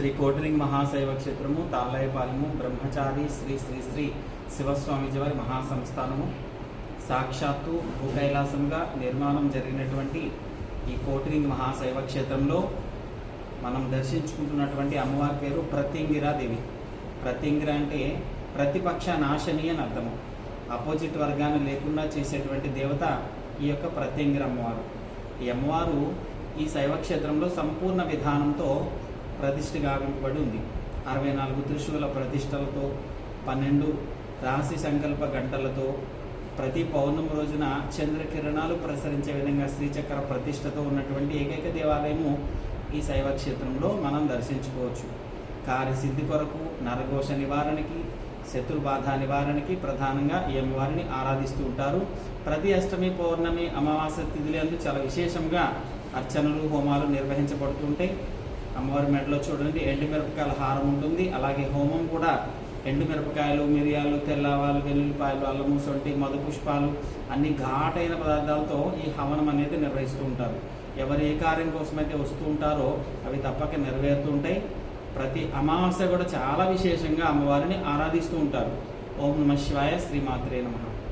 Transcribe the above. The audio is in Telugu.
శ్రీ కోటరింగ్ మహాశైవ క్షేత్రము తాళ్ళాయపాలెము బ్రహ్మచారి శ్రీ శ్రీ శ్రీ శివస్వామీజీ వారి మహాసంస్థానము సాక్షాత్తు భూకైలాసంగా నిర్మాణం జరిగినటువంటి ఈ కోటరింగ్ మహాశైవ క్షేత్రంలో మనం దర్శించుకుంటున్నటువంటి అమ్మవారి పేరు ప్రత్యంగిరాదేవి. ప్రత్యంగిర అంటే ప్రతిపక్ష నాశని అని అర్థము. అపోజిట్ వర్గాన్ని లేకుండా చేసేటువంటి దేవత ఈ యొక్క ప్రత్యంగిర అమ్మవారు. ఈ అమ్మవారు ఈ శైవక్షేత్రంలో సంపూర్ణ విధానంతో ప్రతిష్ఠ గావింపబడి ఉంది. 64 త్రిశూల ప్రతిష్టలతో 12 రాశి సంకల్ప గంటలతో ప్రతి పౌర్ణమి రోజున చంద్రకిరణాలు ప్రసరించే విధంగా శ్రీచక్ర ప్రతిష్టతో ఉన్నటువంటి ఏకైక దేవాలయము ఈ శైవక్షేత్రంలో మనం దర్శించుకోవచ్చు. కార్యసిద్ధి కొరకు, నరఘోష నివారణకి, శత్రుబాధ నివారణకి ప్రధానంగా ఈ అమ్మవారిని ఆరాధిస్తూ ఉంటారు. ప్రతి అష్టమి, పౌర్ణమి, అమావాస్య తిథులందు చాలా విశేషంగా అర్చనలు, హోమాలు నిర్వహించబడుతుంటాయి. అమ్మవారి మెడలో చూడండి ఎండుమిరపకాయల హారం ఉంటుంది. అలాగే హోమం కూడా ఎండుమిరపకాయలు, మిరియాలు, తెల్లవాలు, వెల్లుల్లిపాయలు, అల్లము, సొంటి, మధు పుష్పాలు అన్ని ఘాటైన పదార్థాలతో ఈ హవనం అనేది నిర్వహిస్తూ ఉంటారు. ఎవరు ఏ కార్యం కోసమైతే వస్తూ ఉంటారో అవి తప్పక నెరవేరుతూ ఉంటాయి. ప్రతి అమావాస్య కూడా చాలా విశేషంగా అమ్మవారిని ఆరాధిస్తూ ఉంటారు. ఓం నమః శివాయ, శ్రీమాత్రే నమః.